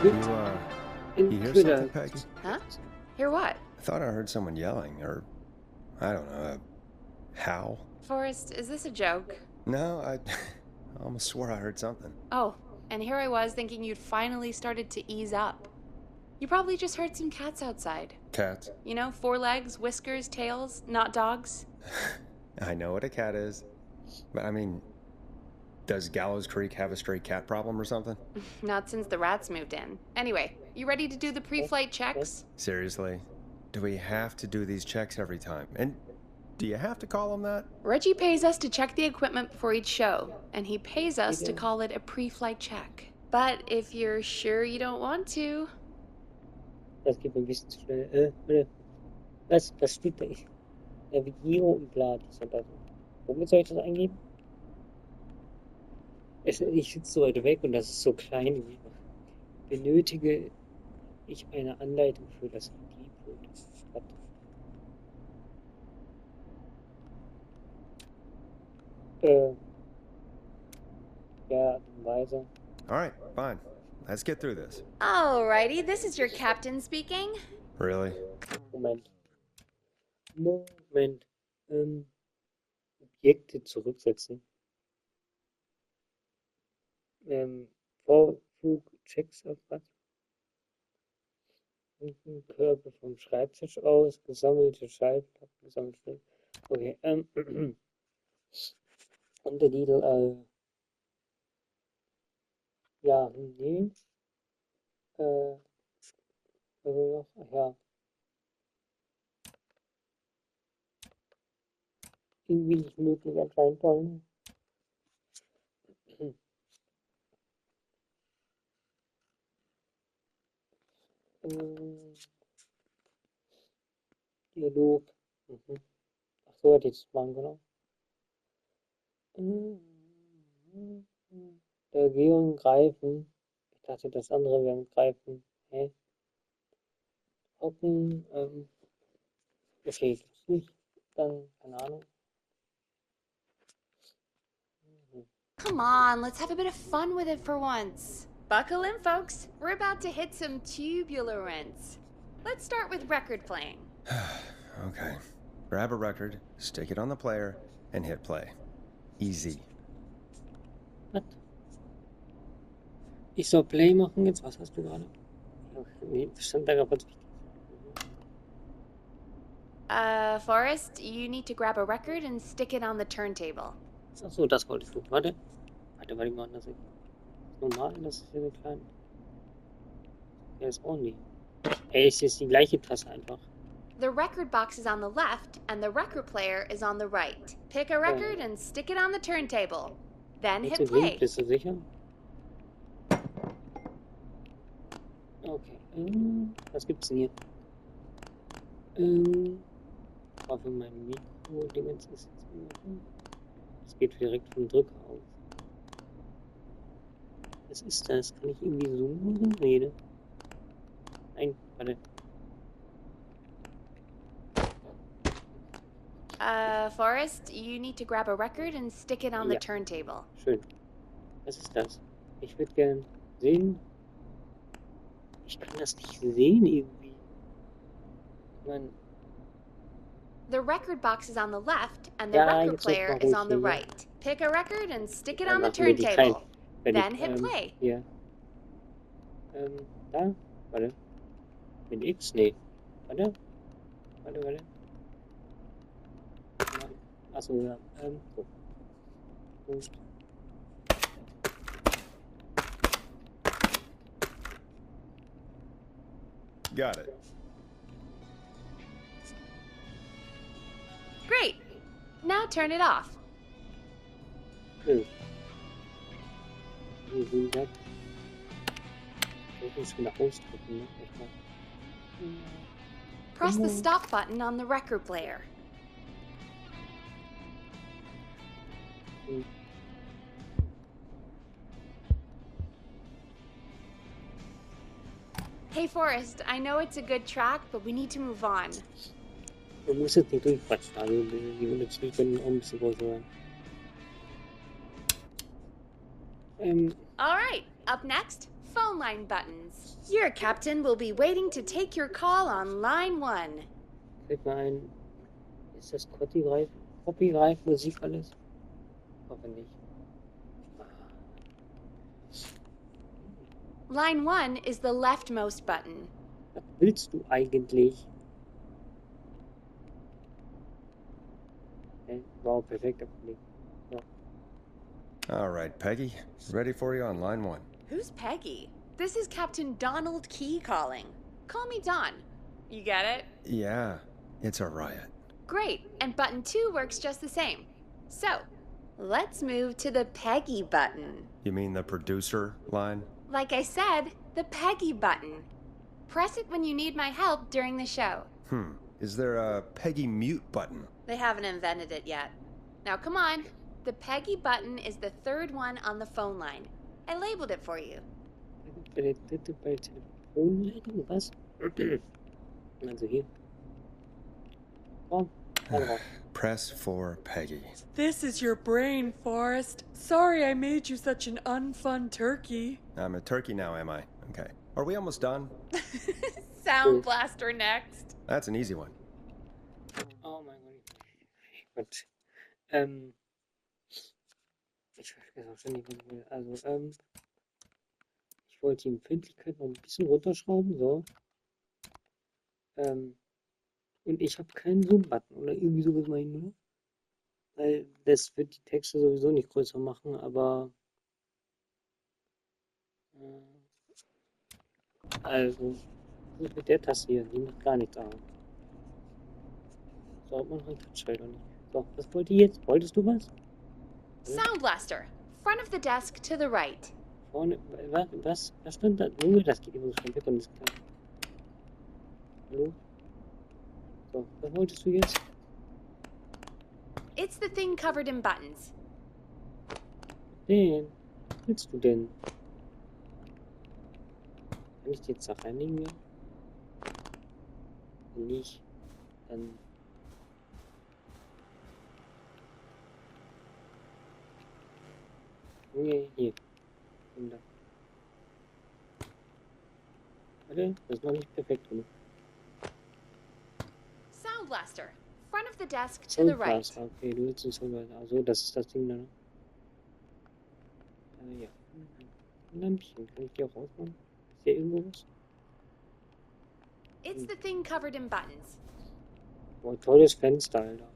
You hear something, Peggy? Huh? Hear what? I thought I heard someone yelling, or I don't know, a howl. Forrest, is this a joke? No, I almost swore I heard something. Oh, and here I was thinking you'd finally started to ease up. You probably just heard some cats outside. Cats? You know, 4 legs, whiskers, tails, not dogs. I know what a cat is, but I mean, does Gallows Creek have a stray cat problem or something? Not since the rats moved in. Anyway, you ready to do the pre-flight checks? Seriously? Do we have to do these checks every time? And do you have to call them that? Reggie pays us to check the equipment before each show, and he pays us to call it a pre-flight check. But if you're sure you don't want to... Das geht mir ein bisschen zu schnell. Was steht da? Navigierung und bla. Womit soll ich das eingeben? Ich sitze so weit weg und das ist so klein. Benötige ich eine Anleitung für das ID-Code? Ja, weiter. All right, fine. Let's get through this. Alrighty, this is your captain speaking. Really? Moment. Objekte zurücksetzen. Vorflug, Checks auf was? Körper vom Schreibtisch aus, gesammelte Schallplatten, gesammelte. Okay, Untertitel, ja, nee. Noch? Ach ja. Irgendwie nicht möglich anscheinend wollen. Dialog. Ach so, hätte ich das machen, genau. Reagieren, greifen. Ich dachte, das andere wäre greifen. Hä? Hocken, okay, nicht. Dann, keine Ahnung. Come on, let's have a bit of fun with it for once. Buckle in, folks. We're about to hit some tubular rents. Let's start with record playing. Okay. Grab a record, stick it on the player, and hit play. Easy. Was? Ich soll Play machen jetzt? Was hast du gerade? Nee, stand da gerade. Forrest, you need to grab a record and stick it on the turntable. Ach so, das wolltest du. Warte, ich mache das jetzt. Normal, das ist hier so klein. Ja, ist auch nicht. Ey, es ist die gleiche Taste einfach. The record box is on the left and the record player is on the right. Pick a record and stick it on the turntable. Then hit play. Bist du sicher? Okay. Was gibt's denn hier? Für mein Mikro-Dingens ist jetzt. Das geht direkt vom Drücker aus. Was ist das? Kann ich irgendwie zoomen? Nee, ne? Nein, warte. Forrest, you need to grab a record and stick it on the turntable. Schön. Was ist das? Ich würde gern sehen. Ich kann das nicht sehen irgendwie. Mann. The record box is on the left and the record player is on the right. Pick a record and stick it on the turntable. Then hit play. Ja. Da? Warte. Mit X? Nee. Warte. Achso, ja. So. Gut. Got it. Great. Now turn it off. Wie gesagt. Ich muss wieder ausdrücken, ne? Press the stop button on the record player. Hey Forrest, I know it's a good track, but we need to move on. Man muss jetzt nicht durchquatschen, also die Untertitel können auch ein bisschen größer sein. Alright, up next, phone line buttons. Your captain will be waiting to take your call on line 1. Fällt mir ein, ist das Copyright Musik alles? Hoffe nicht. Line 1 is the leftmost button. Was willst du eigentlich? Okay, wow, perfekt abgelegt. Ja. All right, Peggy. Ready for you on line 1. Who's Peggy? This is Captain Donald Key calling. Call me Don. You get it? Yeah, it's a riot. Great, and button 2 works just the same. So, let's move to the Peggy button. You mean the producer line? Like I said, the Peggy button. Press it when you need my help during the show. Is there a Peggy mute button? They haven't invented it yet. Now come on. The Peggy button is the 3rd one on the phone line. I labeled it for you. Bei der dritte bei Telefonleitung, was? Also hier. Komm, drauf. Press for Peggy. This is your brain, Forrest. Sorry I made you such an unfun turkey. I'm a turkey now, am I? Okay. Are we almost done? Sound Blaster next. That's an easy one. Oh mein Gott. Ich weiß auch schon nicht, was ich will. Also, ich wollte die Empfindlichkeit noch ein bisschen runterschrauben, so. Und ich habe keinen Zoom-Button oder irgendwie sowas mal hin, oder? Weil das wird die Texte sowieso nicht größer machen, aber also mit der Taste hier, die macht gar nichts an. So hat man ein Touchfeld oder nicht. So, was wollt ihr jetzt? Wolltest du was? Sound Blaster. Front of the desk to the right. Vorne, was stand da? Junge, das geht immer so schnell weg und ist klar. Hallo? So, was wolltest du jetzt? It's the thing covered in buttons. Was willst du denn? Kann ich die jetzt da reinlegen? Ja? Wenn nicht, dann. Junge, hier. Und da. Warte, das ist noch nicht perfekt genug. Sound Blaster. Front of the desk to the right. Soundblaster, okay, du willst es Soundblaster. Also, das ist das Ding da. Ja. Ein Lämpchen, kann ich die auch ausmachen? Ist hier irgendwo was? It's the thing covered in buttons. Oh, tolles Fenster, Alter.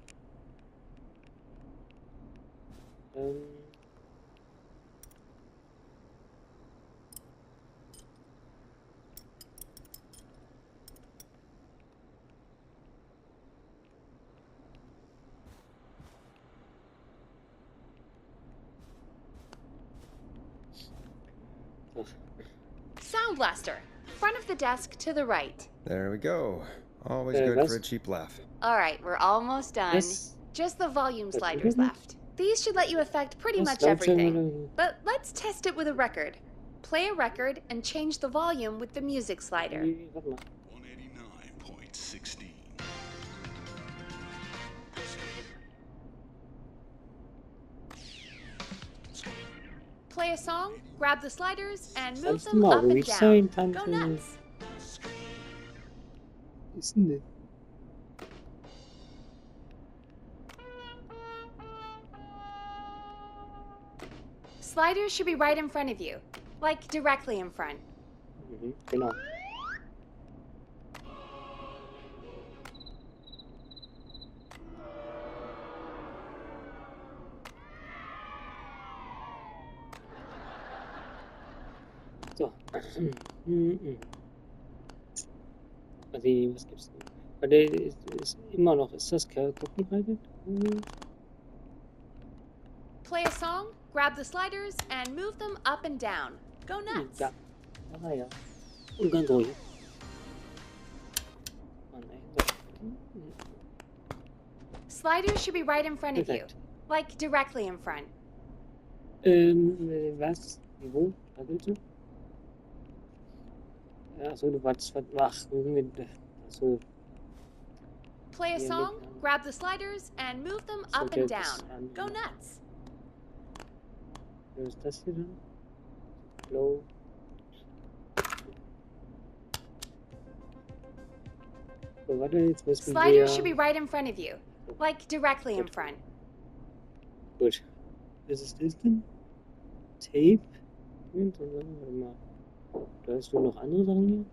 Sound Blaster. Front of the desk to the right. There we go. Always good for a cheap laugh. Alright, we're almost done. Yes. Just the volume That's sliders good. left. These should let you affect pretty Yes, much that's everything. But let's test it with a record. Play a record and change the volume with the music slider. Warte mal. 189.16. Play a song, grab the sliders, and move Tanz du them mal up and ruhig sein, down. Go Tante. nuts. Was ist denn das? Sliders should be right in front of you. Like directly in front. Genau. So. Also, was gibt's denn? Weil der ist immer noch, ist das copyrighted? Play a song, grab the sliders, and move them up and down. Go nuts. Ja. Ah ja. Und ganz ruhig. Oh nein. Sliders should be right in front of you. Perfekt. Like directly in front. Was? Wo? Was willst du? Achso, du wolltest was machen. Achso. Play a Yeah, song, yeah. grab the sliders, and move them So up and that's, down. Go nuts. Was ist das hier dann? Flow. So, warte, jetzt müssen Sliders should be wir... right in front of you. Like directly in front. Gut. Was ist das denn? Tape? Und dann, warte mal. Da hast du noch andere Sachen hier?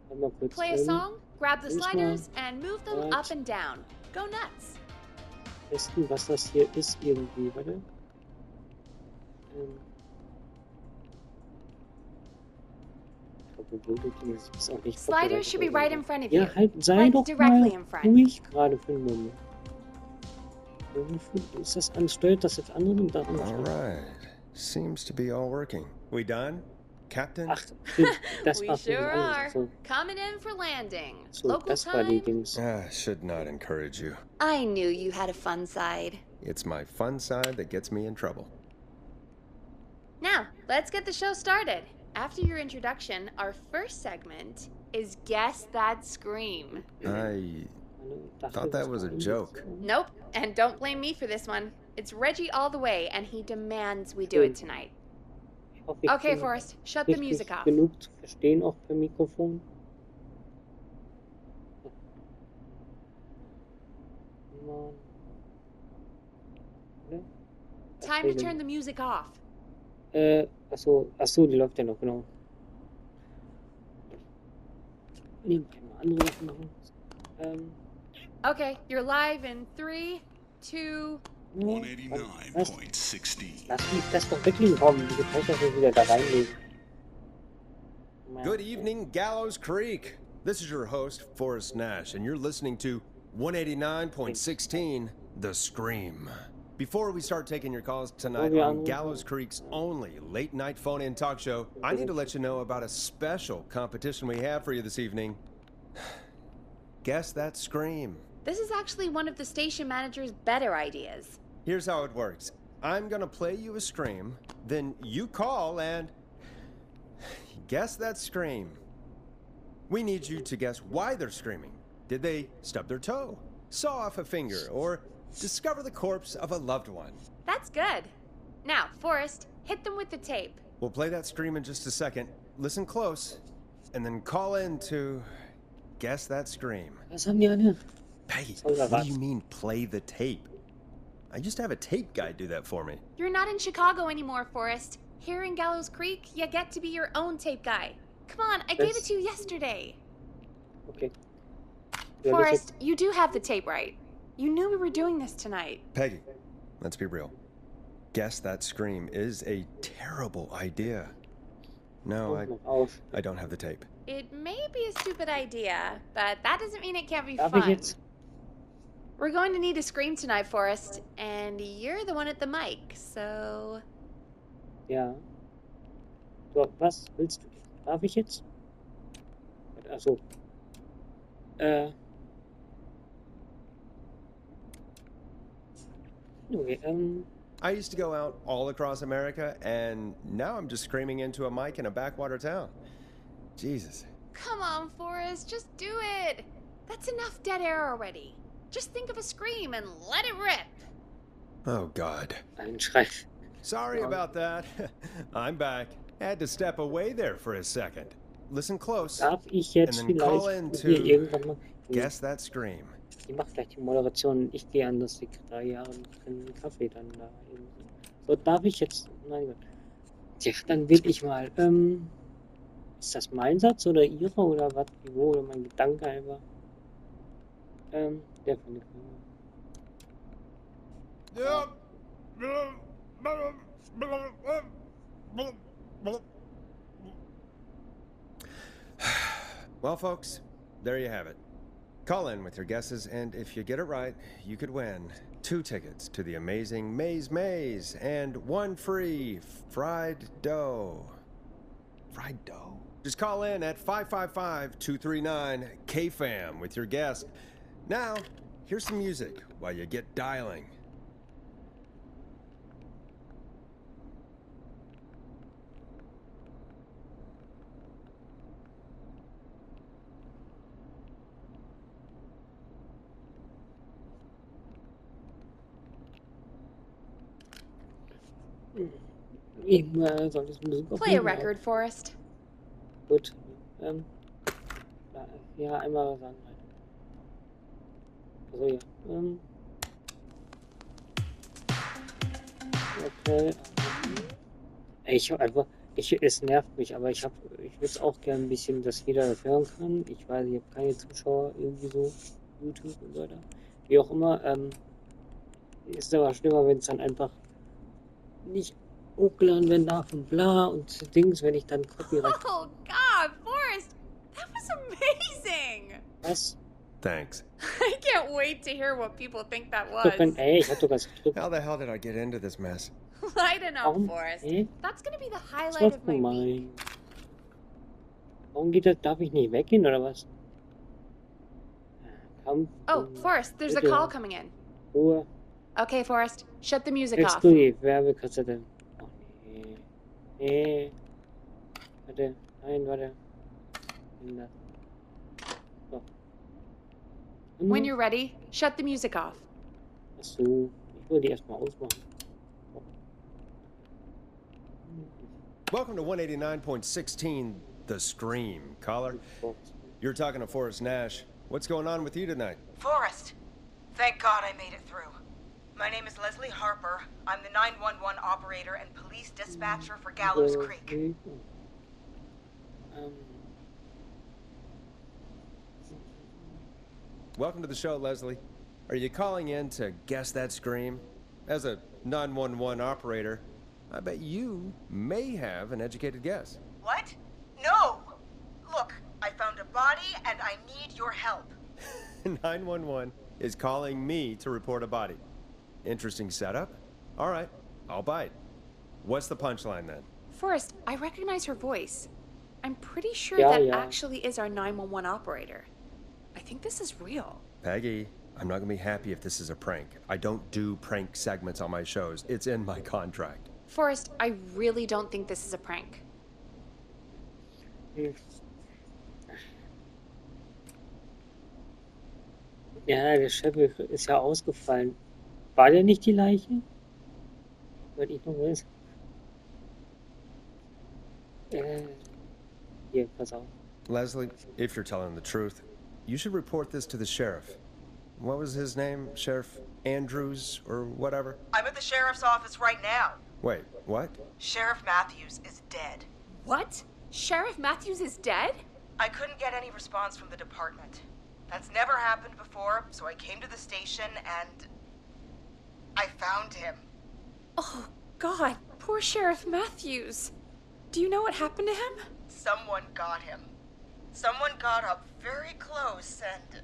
Warte mal kurz. Play a song, grab the muss mal sliders, and move them grad up and down. Go nuts. testen, was das hier ist irgendwie. Warte. Ich weiß auch nicht. Sliders should be right in front of you. Ja, halt, sei Like doch directly mal in front. ruhig gerade für einen Moment. Ist das an? Steuert das jetzt andere und dann All right. Seems to be all working. We done, Captain? Ach, stimmt, das We war für sure are. alles. So, Coming in for landing. so Local das war die time. Dings. I should not encourage you. I knew you had a fun side. It's my fun side that gets me in trouble. Now, let's get the show started. After your introduction, our first segment is Guess That Scream. I thought that was a joke. Nope, and don't blame me for this one. It's Reggie all the way, and he demands we do it tonight. Ich hoffe, ich Okay, bin Forrest, shut the richtig music off. genug zu verstehen, auch per Mikrofon. Mann. Ne? Time to turn the music off. Achso, die läuft ja noch, genau. Nee, kann man andere Sachen machen. Okay, you're live in 3, 2. Was? 189.16. Lass mich das doch wegkommen. Du kannst das wieder da reinlegen. Good evening, Gallows Creek. This is your host, Forrest Nash, and you're listening to 189.16, The Scream. Before we start taking your calls tonight on Gallows Creek's only late-night phone-in talk show, I need to let you know about a special competition we have for you this evening. Guess That Scream. This is actually one of the station manager's better ideas. Here's how it works. I'm gonna play you a scream, then you call and guess that scream. We need you to guess why they're screaming. Did they stub their toe, saw off a finger, or discover the corpse of a loved one? That's good. Now, Forrest, hit them with the tape. We'll play that scream in just a second. Listen close, and then call in to guess that scream. Was haben die alle? Peggy, what do you mean play the tape? I used to have a tape guy do that for me. You're not in Chicago anymore, Forrest. Here in Gallows Creek, you get to be your own tape guy. Come on, I gave it to you yesterday. Okay. Forrest, you do have the tape right. You knew we were doing this tonight. Peggy, let's be real. Guess that scream is a terrible idea. No, I don't have the tape. It may be a stupid idea, but that doesn't mean it can't be Darf ich fun. jetzt? We're going to need a scream tonight, Forrest, and you're the one at the mic, so... Ja. So, was willst du? Darf ich jetzt? Achso. Okay, I used to go out all across America, and now I'm just screaming into a mic in a backwater town. Jesus. Come on, Forrest, just do it. That's enough dead air already. Just think of a scream and let it rip. Oh, God. ein Schrei. Sorry about that. I'm back. Had to step away there for a second. Listen close. Darf ich jetzt And then call vielleicht in hier to irgendwann mal... guess that scream. Ich mach gleich die Moderation und ich gehe an das Sekretariat und trinke einen Kaffee dann da eben. So, darf ich jetzt... Mein Gott. Tja, dann will ich mal... Ist das mein Satz oder Ihrer oder was? Wo oder mein Gedanke einfach? Der von Well, folks, there you have it. Call in with your guesses, and if you get it right, you could win 2 tickets to the amazing Maze Maze and 1 free fried dough. Fried dough? Just call in at 555-239-KFAM with your guess. Now, here's some music while you get dialing. soll das Musik Play a record, Forrest. Gut. Da ja, einmal sagen halt. Also ja. Okay. Ich habe einfach, es nervt mich, aber ich würde es auch gerne ein bisschen, dass jeder das hören kann. Ich weiß, ich habe keine Zuschauer irgendwie so, YouTube und so weiter. Wie auch immer, ist aber schlimmer, wenn es dann einfach nicht hochgeladen werden darf und bla und Dings, wenn ich dann Copyright. Oh God, Forrest, that was amazing. Was? Thanks. I can't wait to hear what people think that Doch kein, was. ich hab doch was gedrückt. How the hell did I get into this mess? Lighten up, Warum? Forrest. Hä? That's gonna be the Das highlight war of my week. gemein. Warum geht das? Darf ich nicht weggehen oder was? Kampf. Oh, Forrest, there's a Bitte. call coming in. Ruhe. Okay, Forrest, shut the music off. Exklusiv, Werbekassette. Oh nee. Nee. Warte. Nein, warte. Ändert. So. When you're ready, shut the music off. Achso. Ich will die erstmal ausmachen. Welcome to 189.16, The Scream. Caller, you're talking to Forrest Nash. What's going on with you tonight? Forrest! Thank God I made it through. My name is Leslie Harper. I'm the 911 operator and police dispatcher for Gallows Creek. Welcome to the show, Leslie. Are you calling in to guess that scream? As a 911 operator, I bet you may have an educated guess. What? No! Look, I found a body and I need your help. 911 is calling me to report a body. Interesting setup. All right, I'll bite. What's the punchline then? Forrest, I recognize her voice. I'm pretty sure Yeah, that yeah. actually is our 911 operator. I think this is real. Peggy, I'm not gonna be happy if this is a prank. I don't do prank segments on my shows. It's in my contract. Forrest, I really don't think this is a prank. Ja, der Chef ist ja ausgefallen. War der nicht die Leiche? Weil ich noch weiß. Hier, pass auf. Leslie, if you're telling the truth, you should report this to the sheriff. What was his name? Sheriff Andrews or whatever? I'm at the sheriff's office right now. Wait, what? Sheriff Matthews is dead. What? Sheriff Matthews is dead? I couldn't get any response from the department. That's never happened before, so I came to the station and I found him. Oh, God, poor Sheriff Matthews. Do you know what happened to him? Someone got him. Someone got up very close and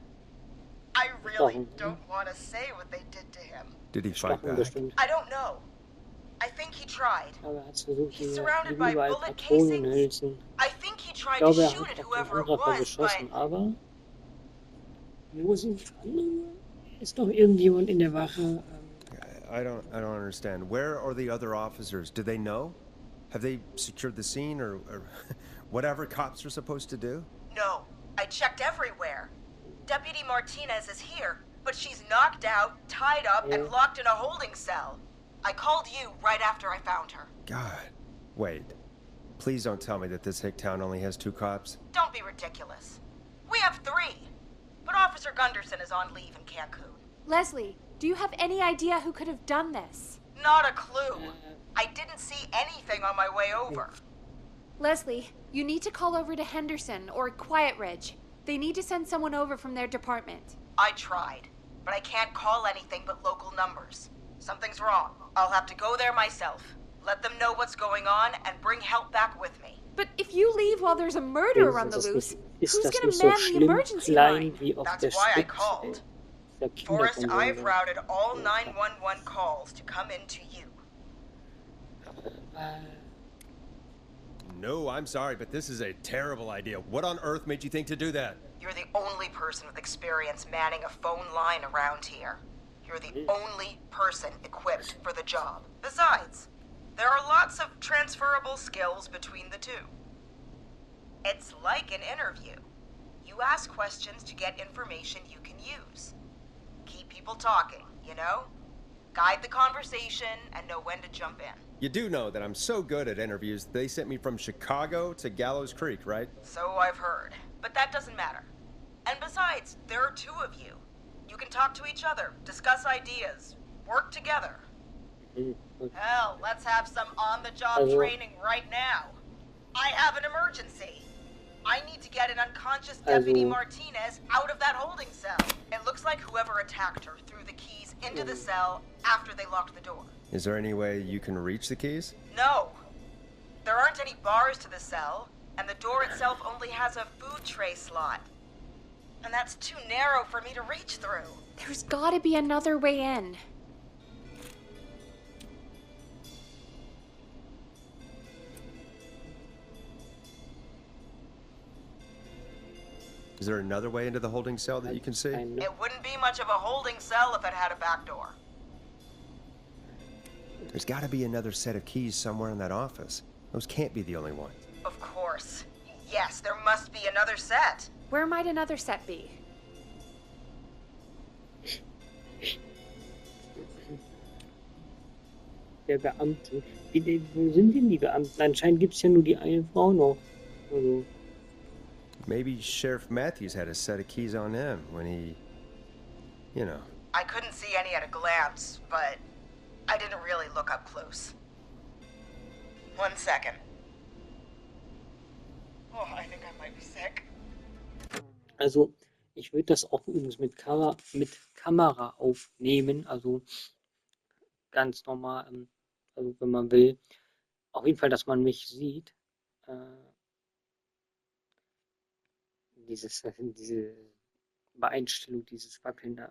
I really don't want to say what they did to him. Did he fight Stochen back? bestimmt. I don't know. I think he tried. Aber er hat versucht, He's hier surrounded by überall bullet Patronenhülsen. I think he Ich tried glaube, to er shoot hat at auch den whoever it Angreifer was, geschossen, but aber wo sind die anderen? Ist doch irgendjemand in der Wache? I don't understand. Where are the other officers? Do they know? Have they secured the scene or whatever cops are supposed to do? no. I checked everywhere. Deputy Martinez is here, but she's knocked out, tied up, and Yeah. locked in a holding cell. I called you right after I found her. God. Wait. Please don't tell me that this hick town only has 2 cops. Don't be ridiculous. We have 3. But Officer Gunderson is on leave in Cancun. Leslie, do you have any idea who could have done this? Not a clue. I didn't see anything on my way over. Leslie, you need to call over to Henderson or Quiet Ridge. They need to send someone over from their department. I tried, but I can't call anything but local numbers. Something's wrong. I'll have to go there myself. Let them know what's going on and bring help back with me. But if you leave while there's a murderer on the loose, Ist who's das gonna nicht so man the schlimm emergency klein line? wie auf der That's why I Schritt called. der Forrest, I've Kinderkonsole? routed all 911 calls to come in to you. No, I'm sorry, but this is a terrible idea. What on earth made you think to do that? You're the only person with experience manning a phone line around here. You're the only person equipped for the job. Besides, there are lots of transferable skills between the two. It's like an interview. You ask questions to get information you can use. Keep people talking, you know? Guide the conversation and know when to jump in. You do know that I'm so good at interviews, they sent me from Chicago to Gallows Creek, right? So I've heard. But that doesn't matter. And besides, there are two of you. You can talk to each other, discuss ideas, work together. Hell, let's have some on-the-job training right now. I have an emergency. I need to get an unconscious Deputy Martinez out of that holding cell. It looks like whoever attacked her threw the keys into the cell after they locked the door. Is there any way you can reach the keys? No. There aren't any bars to the cell, and the door itself only has a food tray slot. And that's too narrow for me to reach through. There's gotta be another way in. Is there another way into the holding cell that you can see? It wouldn't be much of a holding cell if it had a back door. There's got to be another set of keys somewhere in that office. Those can't be the only ones. Of course. Yes, there must be another set. Where might another set be? Der Beamte. Wo sind denn die Beamten? Anscheinend gibt es ja nur die eine Frau noch. Also. Maybe Sheriff Matthews had a set of keys on him when he, you know. I couldn't see any at a glance, but I didn't really look up close. 1 second. Oh, I think I might be sick. Also, ich würde das auch übrigens mit Kamera aufnehmen, also ganz normal, also wenn man will. Auf jeden Fall, dass man mich sieht. Diese Beeinstellung, dieses Wackeln da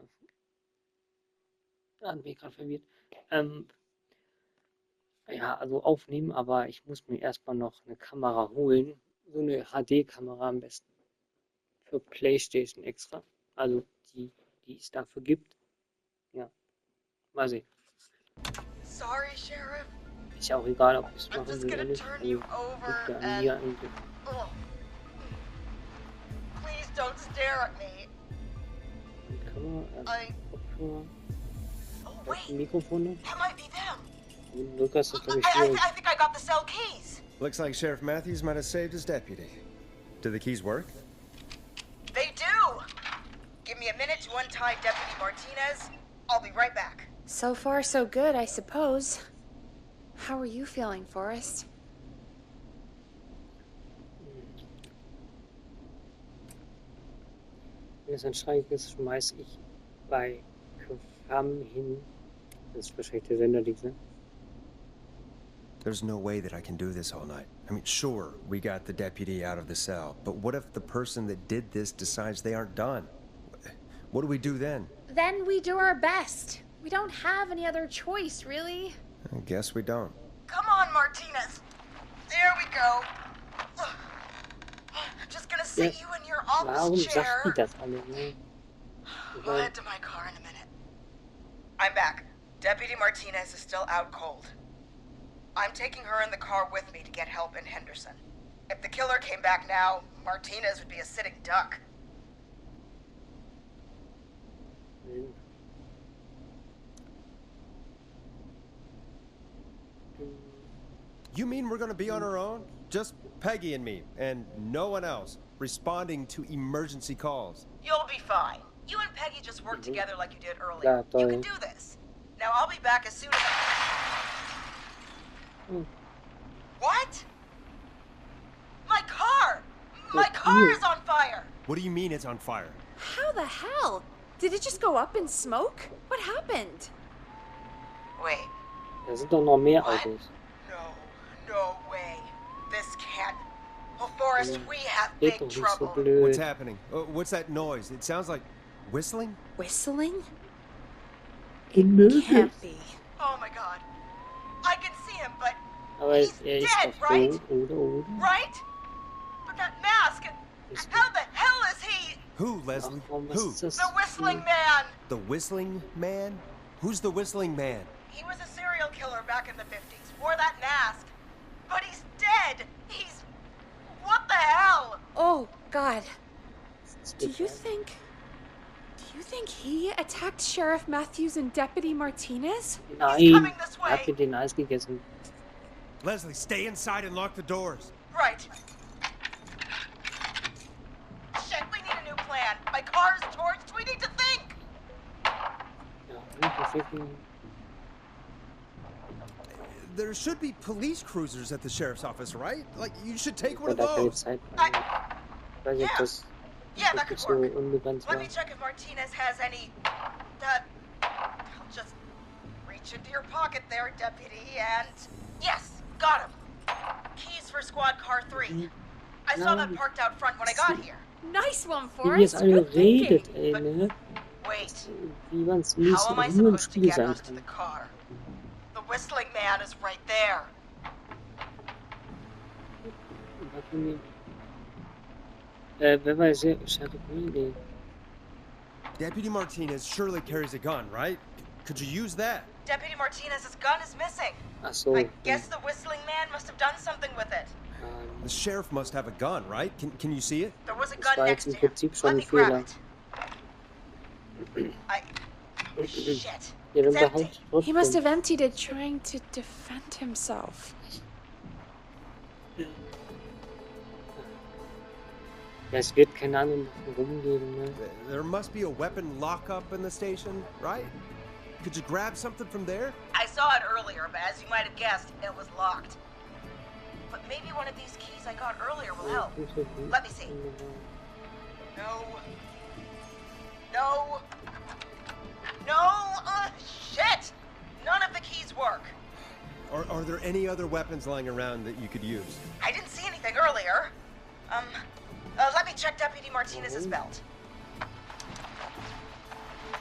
hat mich gerade verwirrt. Ja, also aufnehmen, aber ich muss mir erstmal noch eine Kamera holen. So eine HD-Kamera am besten. Für PlayStation extra. Also die es dafür gibt. Ja. Mal sehen. Sorry, Sheriff. Ist ja auch egal, ob ich es I'm machen just will oder gonna nicht. turn Also, you liegt over ja an and... mir eigentlich. Oh. Please don't stare at me. Die Kamera, Kopfhörer, Oh, das wait. Mikrofon noch. That might be them. Und Lukas ist, glaube ich, I schwierig. think I got the cell keys. Looks like Sheriff Matthews might have saved his deputy. Do the keys work? They do. Give me a minute to untie Deputy Martinez. I'll be right back. So far, so good, I suppose. How are you feeling, Forrest? Wenn es ein Streik ist, schmeiß ich bei Quam hin. Das ist wahrscheinlich der Senderdienst, ne? There's no way that I can do this all night. I mean, sure, we got the deputy out of the cell, but what if the person that did this decides they aren't done? What do we do then? Then we do our best. We don't have any other choice, really. I guess we don't. Come on, Martinez. There we go. Just gonna sit you in your Warum office sagt die chair. das alle? Ne? We'll head to my car in a minute. I'm back. Deputy Martinez is still out cold. I'm taking her in the car with me to get help in Henderson. If the killer came back now, Martinez would be a sitting duck. You mean we're gonna be on our own? Just Peggy and me, and no one else, responding to emergency calls. You'll be fine. You and Peggy just work together like you did earlier. Yeah, You totally. can do this. Now I'll be back as soon as What? My car! My car is on fire! What do you mean it's on fire? How the hell? Did it just go up in smoke? What happened? Wait. Da sind doch noch mehr What? Autos. No way. This can't. Oh, Forrest, we have Geht big doch nicht so trouble. blöd. What's happening? What's that noise? It sounds like whistling? Whistling? Unmöglich. Can't be. Oh my god. I can see him, but Aber he's er ist dead, doch right? tot, oder? Right? But that mask, Ist how the hell is he? Who, Leslie? Ach komm, was Who? ist das? The whistling man. The whistling man? Who's the whistling man? He was a serial killer back in the 50s. Wore that mask. But he's dead. He's... What the hell? Oh, God. Das Do geht you ja. think he attacked Sheriff Matthews and Deputy Martinez? Nein, coming this er hat way. mir den Eis gegessen. Leslie, stay inside and lock the doors. Right. Shit, we need a new plan. checking. There should be police cruisers at the sheriff's office, right? Like, you should take one of Da keine those. Zeit. I- Ich weiß nicht, ob Yeah. das Yeah, that wirklich could so work. unbekannt Let war. me check if Martinez has any. I'll just reach into your pocket there, Deputy, and yes, got him. Keys for squad car 3. I saw that parked out front when I got here. Nice one, Wie jetzt Forrest. alle Good thinking. redet, ey, ne? Wait, Wie man es how am I nur im supposed to Spiel get sein us to kann. the car? The whistling man is right there. Wer weiß, Sheriff Lee. Deputy Martinez surely carries a gun, right? Could you use that? Deputy Martinez's gun is missing. Ach so. I guess the whistling man must have done something with it. The sheriff must have a gun, right? Can you see it? There was a Das gun war next jetzt to im him. Prinzip Let schon me ein grab Fehler. it. Shit. Ja, dann It's empty. behalt He must trotzdem. have emptied it trying to defend himself. Ja, es wird keine anderen Waffen rumgeben, ne? There must be a weapon lockup in the station, right? Could you grab something from there? I saw it earlier, but as you might have guessed, it was locked. But maybe one of these keys I got earlier will help. Let me see. No. No. No. Shit. None of the keys work. Are there any other weapons lying around that you could use? I didn't see anything earlier. Let me check Deputy Martinez's belt.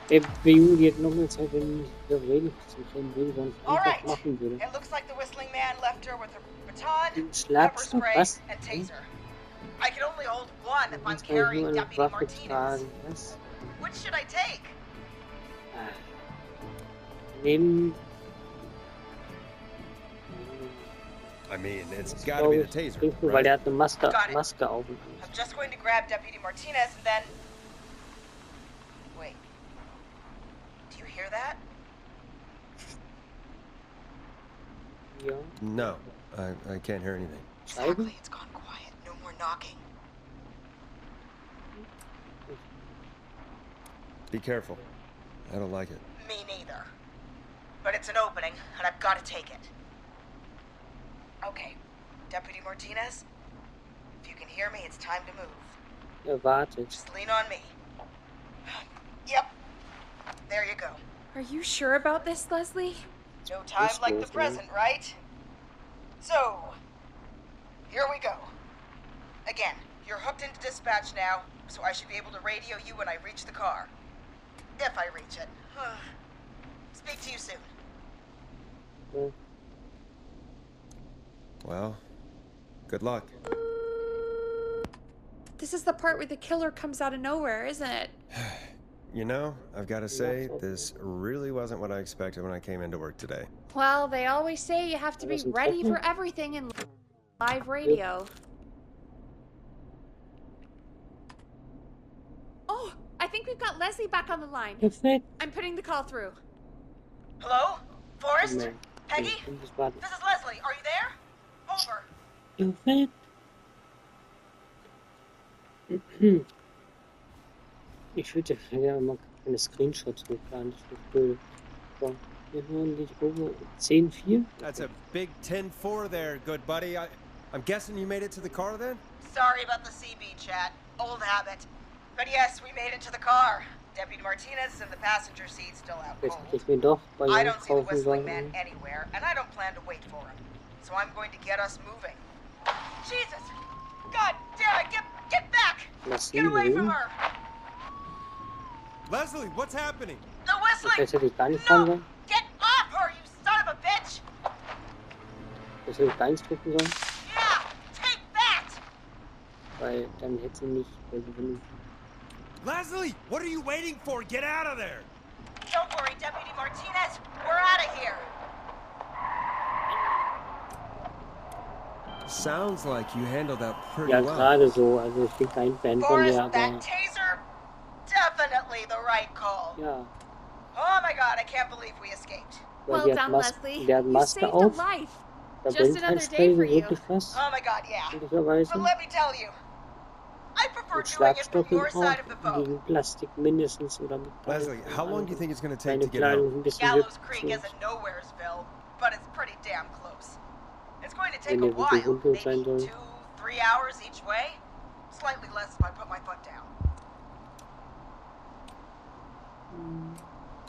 Der Juli hat nochmal Zeit, wenn ich wieder rede, zum kleinen Baby dann All einfach right. machen würde. It looks like the whistling man left her with a baton, pepper Schlagst du spray, was? and taser. I can only hold one if I'm Jetzt kann ich nur carrying eine Deputy Waffe Martinez. tragen. Was? Which should I take? Nehmen. I mean, it's gotta be the taser, Weil right? er hat eine Maske Got it. auf. I'm just going to grab Deputy Martinez and then... Wait. Do you hear that? Ja. No, I can't hear anything. Exactly. It's gone quiet. No more knocking. Be careful. I don't like it. Me neither. But it's an opening, and I've got to take it. Okay. Deputy Martinez? If you can hear me, it's time to move. Wartet. Just lean on me. Yep. There you go. Are you sure about this, Leslie? No time This like the goes, present, right? So, here we go. Again, you're hooked into dispatch now, so I should be able to radio you when I reach the car. If I reach it. Speak to you soon. Ja. Well, good luck. This is the part where the killer comes out of nowhere, isn't it? You know, I've got to say, this really wasn't what I expected when I came into work today. Well, they always say you have to be Wasn't ready talking? for everything in live radio. Oh, I think we've got Leslie back on the line. Perfekt. I'm putting the call through. Hello? Forrest? Moment. Peggy? Ich muss warten. This is Leslie. Are you there? Over. Perfekt. Ich würde ja mal keine Screenshots hochladen, das ist blöd. So, wir hören dich over 10-4. That's a big 10-4 there, good buddy. I'm guessing you made it to the car then? Sorry about the CB chat. Old habit. But yes, we made it to the car. Deputy Martinez is in the passenger seat, still out Jetzt cold. hätte ich mir doch bei I ihm don't see the kaufen whistling man sollen. anywhere, and I don't plan to wait for him. So I'm going to get us moving. Jesus! God damn it! Get back! Lass Get ihn away from reden. her! Leslie, what's happening? The whistling! Das hätte ich gar nicht fahren No! sollen. Get off her, you son of a bitch! Das hätte ich gar nicht drücken sollen. Yeah! Take that! Weil dann hätte sie nicht. Weil wenn Leslie, what are you waiting for? Get out of there! Don't worry, Deputy Martinez. We're out of here. Sounds like you handled that pretty ja, well. gerade so. Also ich bin kein Fan von Forrest, der, aber that taser, definitely the right call. ja. Oh my god, I can't believe we escaped. Weil Well die hat done, Mas Leslie. der hat You Maske saved a auf. life. Da Just bringt kein another Spray day so for you. wirklich was. Oh my god, yeah. Möglicherweise. But let me tell you, I I prefer Und doing it from Schlagstocke your auch, side of the phone. gegen Plastik mindestens oder Metall. Leslie, keine how long Ahnung, do you think it's going to take meine to get Kleidung home? ein bisschen Gallows hübsch Creek isn't nowheresville, but it's pretty damn close. It's going to take wenn a der Video while, rundlos sein maybe soll. 2-3 hours each way. Slightly less if I put my foot down.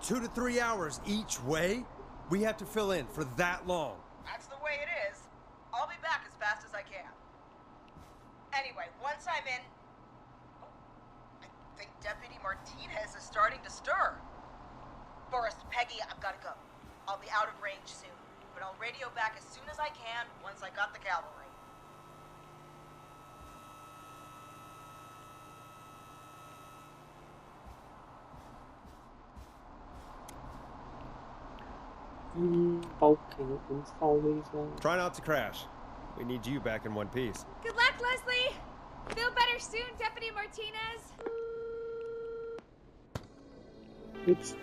2 to 3 hours each way? We have to fill in for that long. That's the way it is. I'll be back as fast as I can. Anyway, once I'm in... Oh, I think Deputy Martinez is starting to stir. Forrest, Peggy, I've got to go. I'll be out of range soon, but I'll radio back as soon as I can once I got the cavalry. Baut keine Unfall, würde ich sagen. Try not to crash. We need you back in one piece. Good luck, Leslie! Feel better soon, Deputy Martinez! Ups.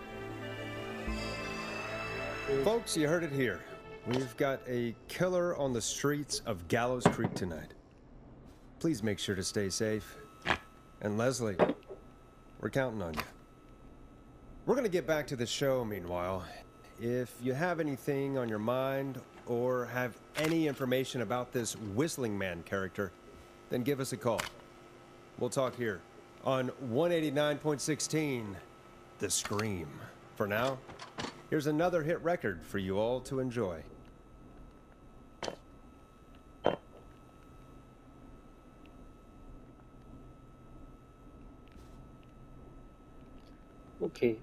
Folks, you heard it here. We've got a killer on the streets of Gallows Creek tonight. Please make sure to stay safe. And Leslie, we're counting on you. We're gonna get back to the show meanwhile. If you have anything on your mind or have any information about this Whistling Man character, then give us a call. We'll talk here on 189.16, The Scream. For now, here's another hit record for you all to enjoy. Okay,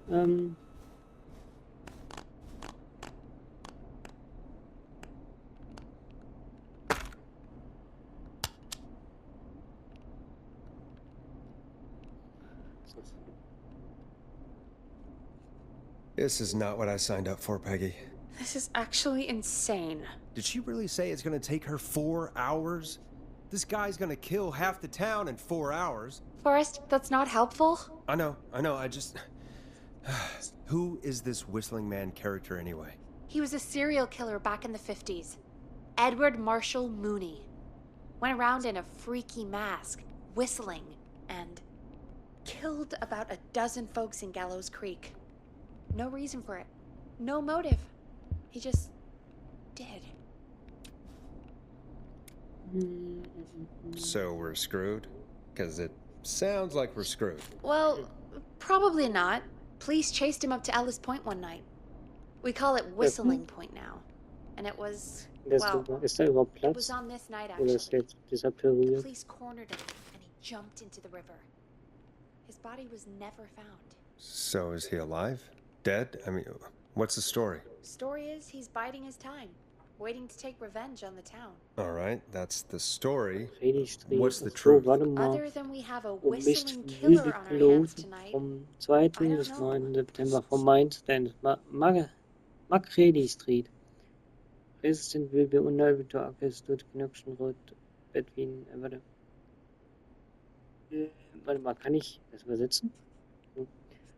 This is not what I signed up for, Peggy. This is actually insane. Did she really say it's gonna take her 4 hours? This guy's gonna kill half the town in 4 hours. Forrest, that's not helpful. I know, I just... Who is this Whistling Man character anyway? He was a serial killer back in the 50s. Edward Marshall Mooney. Went around in a freaky mask, whistling, and killed about a dozen folks in Gallows Creek. No reason for it. No motive. He just did. So we're screwed? Because it sounds like we're screwed. Well, probably not. Police chased him up to Ellis Point one night. We call it Whistling Point now. And it was, well, ist da überhaupt it was Platz? on this night Oder ist actually. jetzt disappariert? Police cornered him and he jumped into the river. His body was never found. So is he alive? Dead? I mean, what's the story? Story is he's biding his time, waiting to take revenge on the town. All right, that's the story. Predigtstreet. What's the Ach so, truth? warte mal. Other than we have a Um mich whistling wilde killer on our hands Piloten tonight. vom 2. bis 9. September vom Mainstand. Macready Street. Resident will be unable to access to the connection road between... warte. Warte mal, kann ich das übersetzen?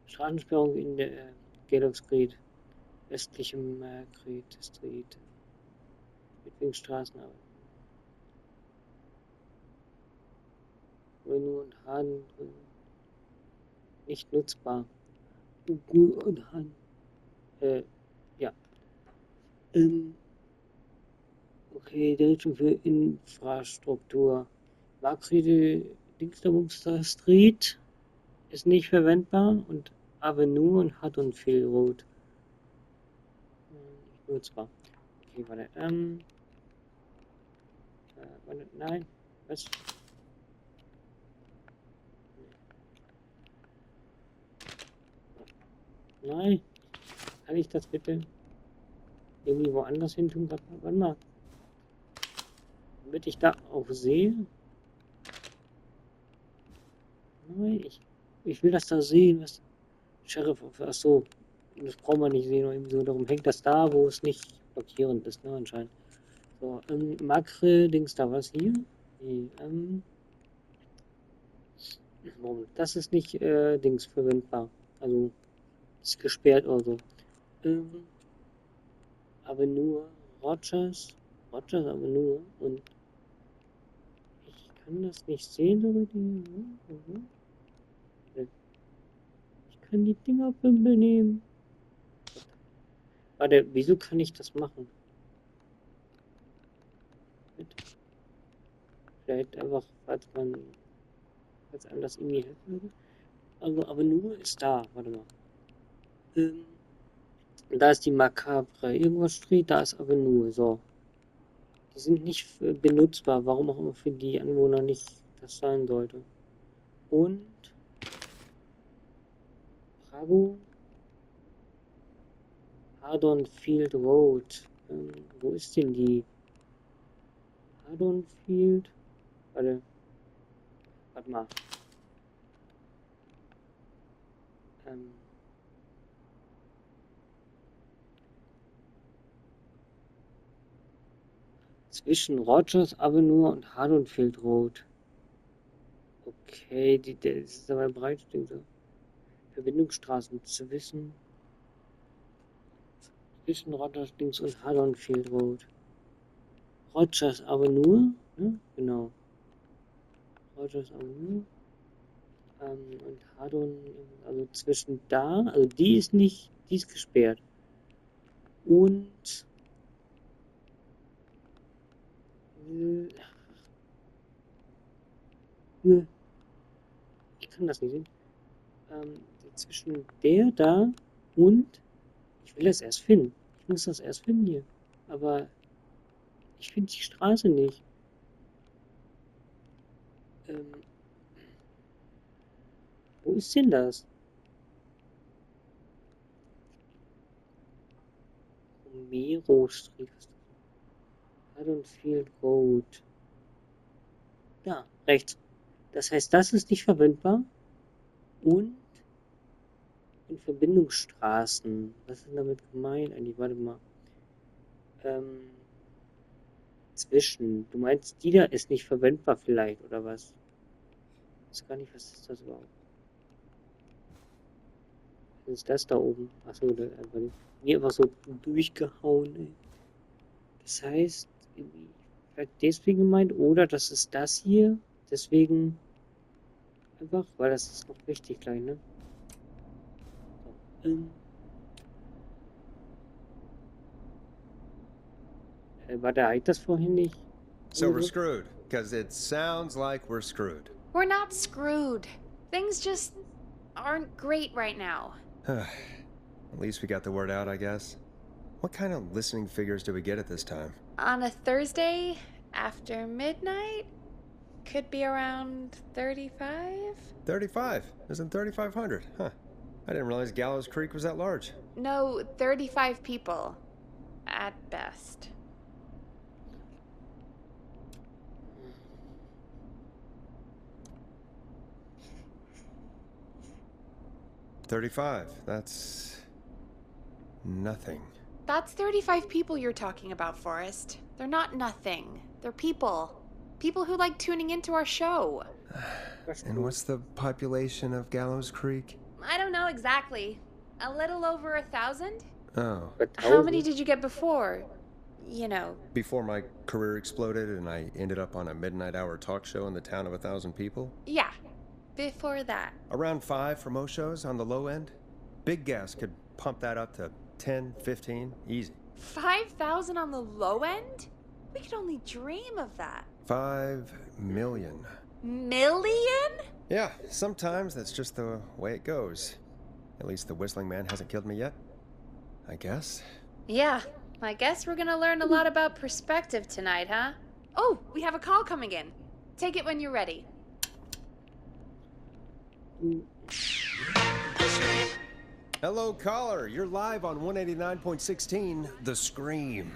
Straßensperrung in der Gallows Creek. Westlichem Creek Street. Between Straßenarbeit. Ugu und Hahn nicht nutzbar. Ugu und Hahn. Ja. Okay, Direction für Infrastruktur. Markrede Dingsda Street ist nicht verwendbar und Avenue und Haddonfield Road. Nicht nutzbar. Okay, warte. Warte, nein. Was? Nein. Kann ich das bitte irgendwie woanders hin tun? Warte mal. Damit ich da auch sehe. Nein, ich will das da sehen, was Sheriff, ach so, das braucht man nicht sehen, oder irgendwie so, darum hängt das da, wo es nicht blockierend ist, ne, anscheinend. So, Makre, Dings da, was hier? Nee, Moment, das ist nicht, Dings verwendbar, also, ist gesperrt oder so. Aber nur Rogers Avenue und ich kann das nicht sehen, so richtig. Ich kann die Dinger nehmen. Warte, wieso kann ich das machen? Vielleicht einfach, falls einem das irgendwie helfen würde. Aber nur ist da. Warte mal. Da ist die Macabre. Irgendwas steht, da ist Avenue. So. Die sind nicht benutzbar. Warum auch immer für die Anwohner nicht das sein sollte. Und Bravo. Haddonfield Road. Wo ist denn die? Haddonfield. Warte mal. Zwischen Rogers Avenue und Haddonfield Road. Okay, das ist aber breit. Verbindungsstraßen zwischen Rogers Dings und Haddonfield Road. Rogers Avenue, ne? Genau. Rogers Avenue. Und Haddon, also zwischen da, also die ist gesperrt. Und ich kann das nicht sehen. Zwischen der da und ich will das erst finden. Ich muss das erst finden hier. Aber ich finde die Straße nicht. Wo ist denn das? Romero Street. Haddonfield Road. Da, rechts. Das heißt, das ist nicht verwendbar. Und in Verbindungsstraßen. Was ist denn damit gemeint eigentlich? Warte mal. Zwischen. Du meinst, die da ist nicht verwendbar vielleicht, oder was? Ich weiß gar nicht, was ist das überhaupt? Was ist das da oben? Achso, da einfach nicht. Mir einfach so durchgehauen, ey. Das heißt, vielleicht deswegen gemeint, oder das ist das hier. Deswegen einfach, weil das ist noch richtig gleich, ne? So, warte, habe ich das vorhin nicht? So we're screwed, because it sounds like we're screwed. We're not screwed. Things just aren't great right now. At least we got the word out, I guess. What kind of listening figures do we get at this time? On a Thursday after midnight, could be around 35? 35? Isn't 3,500? Huh. I didn't realize Gallows Creek was that large. No, 35 people. At best. $35. That's nothing. That's 35 people you're talking about, Forrest. They're not nothing. They're people. People who like tuning into our show. And what's the population of Gallows Creek? I don't know exactly. A little over 1,000? Oh. How many did you get before? You know. Before my career exploded and I ended up on a midnight hour talk show in the town of 1,000 people? Yeah. Before that. Around 5 for most shows on the low end. Big gas could pump that up to 10, 15, easy. 5,000 on the low end? We could only dream of that. 5 million. Million? Yeah, sometimes that's just the way it goes. At least the Whistling Man hasn't killed me yet. I guess. Yeah, I guess we're gonna learn a lot about perspective tonight, huh? Oh, we have a call coming in. Take it when you're ready. Hello, caller. You're live on 189.16, The Scream.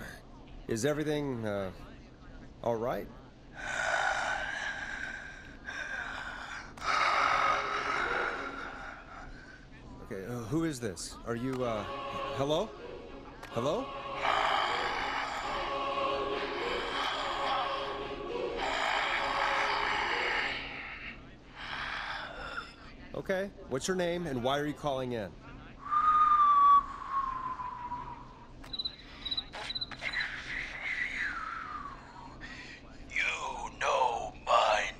Is everything, all right? Okay, who is this? Are you, hello? Hello? Okay, what's your name and why are you calling in? You know my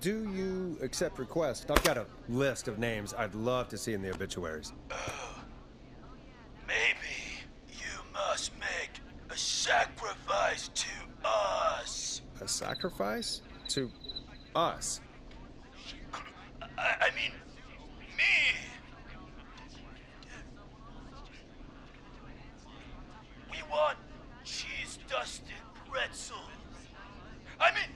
do you accept requests? I've got a list of names I'd love to see in the obituaries. Maybe you must make a sacrifice to us. A sacrifice? To us? I mean, me. We want cheese-dusted pretzels. I mean,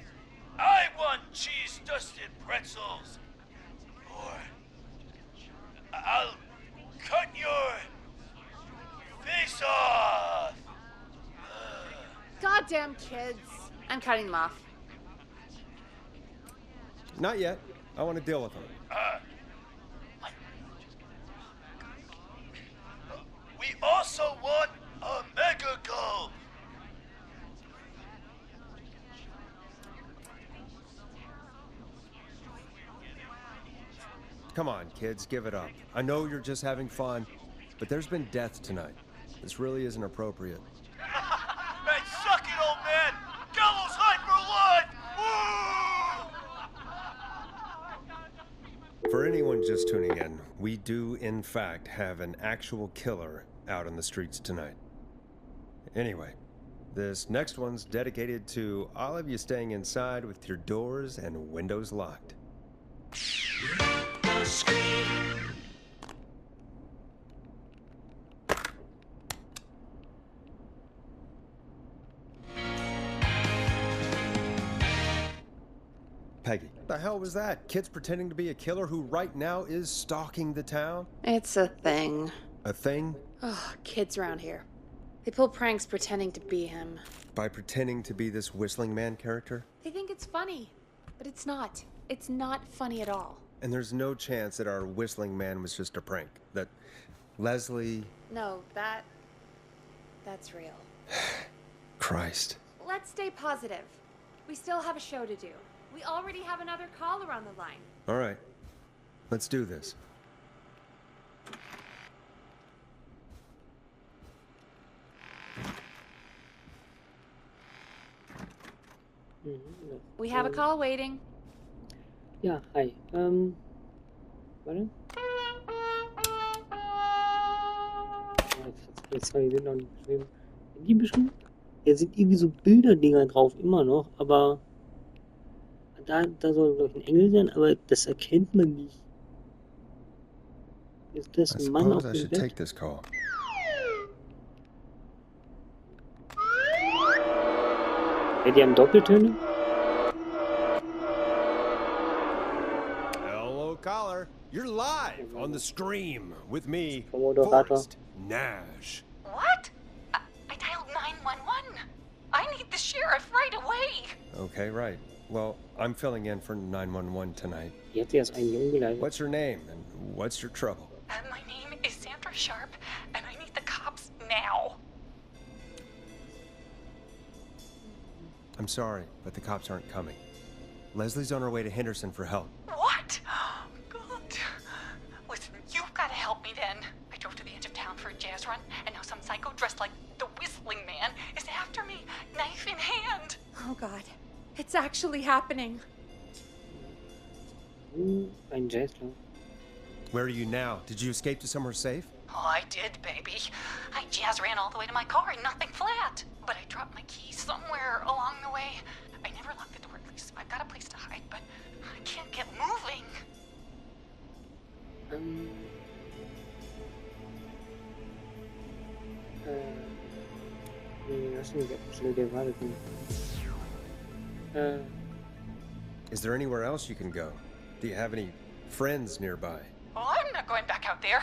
I want cheese-dusted pretzels. Or I'll cut your face off. Goddamn kids. I'm cutting them off. Not yet. I want to deal with them. We also want a mega gulp. Come on, kids, give it up. I know you're just having fun, but there's been death tonight. This really isn't appropriate. Hey, suck it, old man! Gallows high for life! Woo! For anyone just tuning in, we do, in fact, have an actual killer out on the streets tonight. Anyway, this next one's dedicated to all of you staying inside with your doors and windows locked. Peggy, what the hell was that? Kids pretending to be a killer who right now is stalking the town? It's a thing. A thing? Oh, kids around here. They pull pranks pretending to be him. By pretending to be this whistling man character? They think it's funny, but it's not. It's not funny at all. And there's no chance that our whistling man was just a prank. That Leslie... No, that's real. Christ. Let's stay positive. We still have a show to do. We already have another caller on the line. All right. Let's do this. We have a call waiting. Ja, hi. Warte. Jetzt habe ich den noch nicht beschrieben. Sind die beschrieben? Jetzt sind irgendwie so Bilderdinger drauf, immer noch, aber da soll, glaube ich, ein Engel sein, aber das erkennt man nicht. Ist das I ein Mann auf suppose I dem should Bett? take this call. Ja, die haben Doppeltöne? Hello, caller. You're live on the stream with me, Moderator. Forrest Nash. What? I dialed 911. I need the sheriff right away. Okay, right. Well, I'm filling in for 911 tonight. Die hat sie erst eigentlich umgeleitet. What's your name and what's your trouble? My name is Sandra Sharp, and I need the cops now. I'm sorry, but the cops aren't coming. Leslie's on her way to Henderson for help. What? God. Listen, you've got to help me then. I drove to the edge of town for a jazz run, and now some psycho dressed like the Whistling Man is after me, knife in hand. Oh God. It's actually happening. Ein Jazzler. Where are you now? Did you escape to somewhere safe? Oh, I did, baby. I jazz ran all the way to my car and nothing flat. But I dropped my keys somewhere along the way. I never locked the door, at least. I've got a place to hide, but I can't get moving. Lass mich schnell der warten. Is there anywhere else you can go? Do you have any friends nearby? Oh, I'm not going back out there.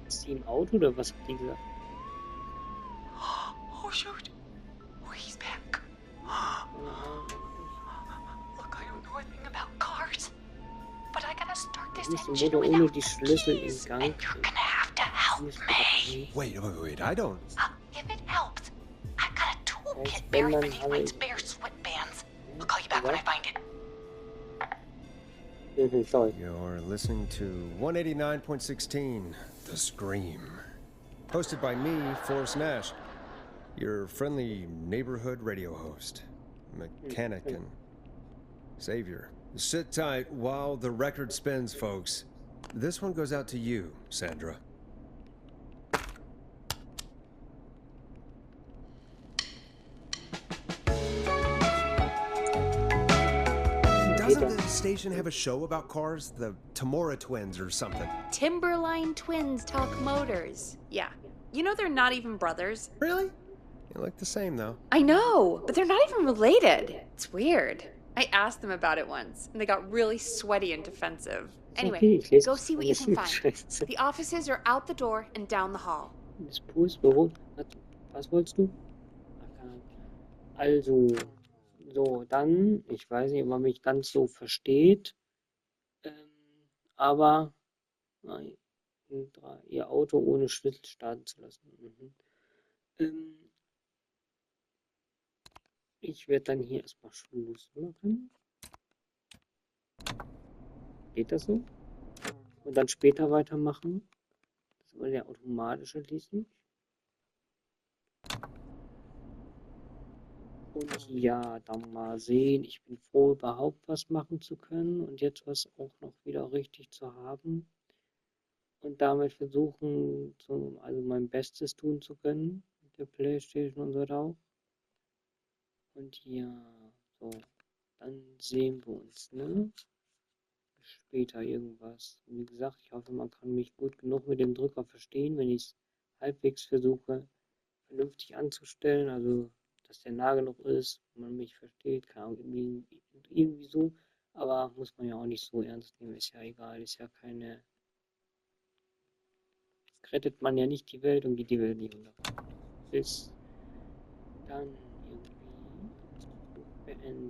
Ist die im Auto oder was hat die gesagt? Oh, shoot. Oh, he's back. Look, I don't know a thing about cars. But I gotta start this Ist engine wurde ohne without die the Schlüssel in keys. Gang. And you're gonna have to help me. Wait, I don't... If it helps, I've got a toolkit Als wenn buried man beneath my halt- spare sweatbands. I'll call you back when I find it. Sorry. You're listening to 189.16, The Scream. Hosted by me, Forrest Nash, your friendly neighborhood radio host. mechanic and savior. Sit tight while the record spins, folks. This one goes out to you, Sandra. Doesn't the station have a show about cars? The Tamora twins or something? Timberline twins talk motors. Yeah. You know they're not even brothers. Really? You look the same, though. I know, but they're not even related. It's weird. I asked them about it once, and they got really sweaty and defensive. Anyway, go see what you can find. The offices are out the door and down the hall. Das Pulsbüro. Was wolltest du? Also, so, dann, ich weiß nicht, ob man mich ganz so versteht, aber nein, ihr Auto ohne Schlüssel starten zu lassen. Ich werde dann hier erstmal Schluss machen. Geht das so? Und dann später weitermachen. Das war der automatische Schließlich. Und ja, dann mal sehen. Ich bin froh, überhaupt was machen zu können und jetzt was auch noch wieder richtig zu haben. Und damit versuchen, also mein Bestes tun zu können. Mit der Playstation und so auch. Und ja, so. Dann sehen wir uns, ne? Später irgendwas. Wie gesagt, ich hoffe, man kann mich gut genug mit dem Drücker verstehen, wenn ich es halbwegs versuche, vernünftig anzustellen. Also, dass der nah genug ist, man mich versteht, keine Ahnung, irgendwie so. Aber muss man ja auch nicht so ernst nehmen, ist ja egal, ist ja keine. Jetzt rettet man ja nicht die Welt und geht die Welt nicht unter. Bis dann irgendwie beendet.